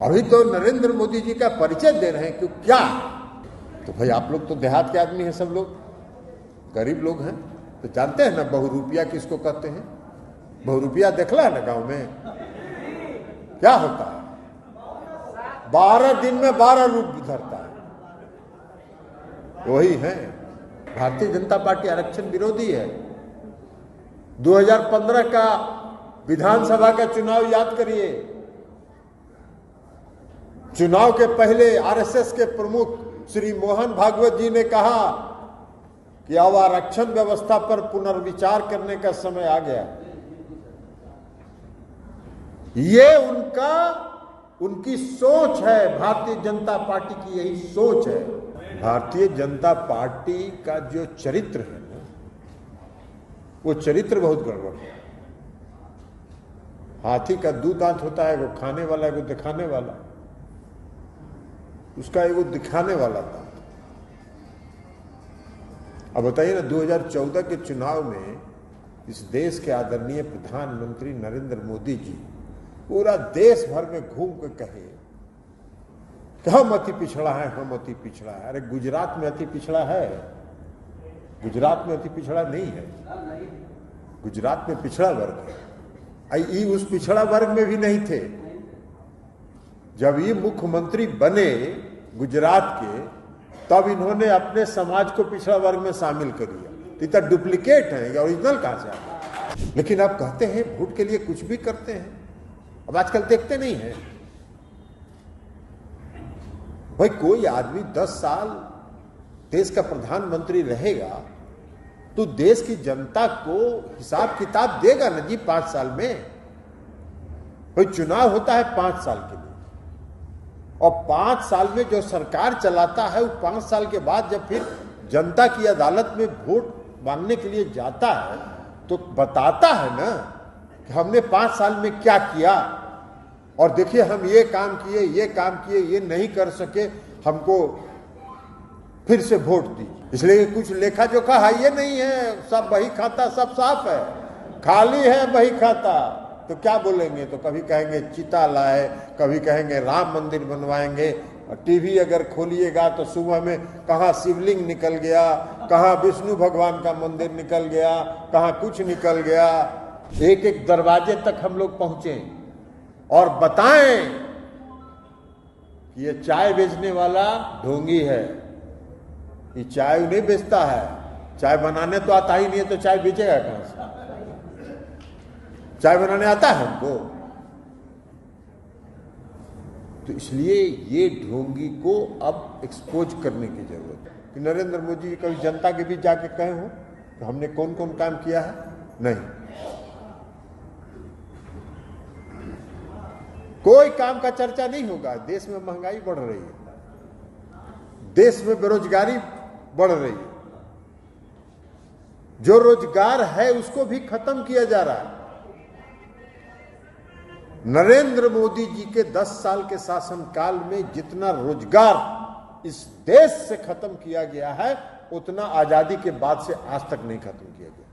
अभी तो नरेंद्र मोदी जी का परिचय दे रहे हैं कि क्या, तो भाई आप लोग तो देहात के आदमी हैं, सब लोग गरीब लोग हैं, तो जानते हैं ना बहुरूपिया किसको कहते हैं। बहुरूपिया देखला है ना गांव में क्या होता है, 12 दिन में 12 रूप धरता है। वही है भारतीय जनता पार्टी आरक्षण विरोधी है। 2015 का विधानसभा का चुनाव याद करिए। चुनाव के पहले आरएसएस के प्रमुख श्री मोहन भागवत जी ने कहा कि अब आरक्षण व्यवस्था पर पुनर्विचार करने का समय आ गया। ये उनकी सोच है, भारतीय जनता पार्टी की यही सोच है। भारतीय जनता पार्टी का जो चरित्र है ना, वो चरित्र बहुत गड़बड़ है। हाथी का दो दांत होता है, वो खाने वाला है, वो दिखाने वाला। उसका एगो दिखाने वाला था। अब बताइए ना, 2014 के चुनाव में इस देश के आदरणीय प्रधानमंत्री नरेंद्र मोदी जी पूरा देश भर में घूम कर कहे कि हम अति पिछड़ा है, हम अति पिछड़ा है। अरे गुजरात में अति पिछड़ा है? गुजरात में अति पिछड़ा नहीं है, गुजरात में पिछड़ा वर्ग है। ये उस पिछड़ा वर्ग में भी नहीं थे। जब ये मुख्यमंत्री बने गुजरात के, तब इन्होंने अपने समाज को पिछड़ा वर्ग में शामिल कर दिया। तो डुप्लीकेट है, ओरिजिनल कहां से आता है? लेकिन आप कहते हैं वोट के लिए कुछ भी करते हैं। अब आजकल देखते नहीं है भाई, कोई आदमी 10 साल देश का प्रधानमंत्री रहेगा तो देश की जनता को हिसाब किताब देगा ना जी 5 साल में। भाई चुनाव होता है 5 साल के लिए, और 5 साल में जो सरकार चलाता है वो 5 साल के बाद जब फिर जनता की अदालत में वोट मांगने के लिए जाता है तो बताता है ना कि हमने 5 साल में क्या किया, और देखिए हम ये काम किए, ये काम किए, ये नहीं कर सके, हमको फिर से वोट दी। इसलिए कुछ लेखा जोखा है ये नहीं है, सब बही खाता सब साफ है, खाली है बही खाता। तो क्या बोलेंगे? तो कभी कहेंगे चिता लाए, कभी कहेंगे राम मंदिर बनवाएंगे। टीवी अगर खोलिएगा तो सुबह में कहाँ शिवलिंग निकल गया, कहाँ विष्णु भगवान का मंदिर निकल गया, कहाँ कुछ निकल गया। एक एक दरवाजे तक हम लोग पहुंचे और बताएं कि ये चाय बेचने वाला ढोंगी है, ये चाय नहीं बेचता है, चाय बनाने तो आता ही नहीं है, तो चाय बेचेगा कहां से? चाय बनाने आता है हमको? तो इसलिए ये ढोंगी को अब एक्सपोज करने की जरूरत है कि नरेंद्र मोदी जी कभी जनता के बीच जाके कहे हो तो हमने कौन कौन काम किया है? नहीं, कोई काम का चर्चा नहीं होगा। देश में महंगाई बढ़ रही है, देश में बेरोजगारी बढ़ रही है, जो रोजगार है उसको भी खत्म किया जा रहा है। नरेंद्र मोदी जी के 10 साल के शासनकाल में जितना रोजगार इस देश से खत्म किया गया है, उतना आजादी के बाद से आज तक नहीं खत्म किया गया।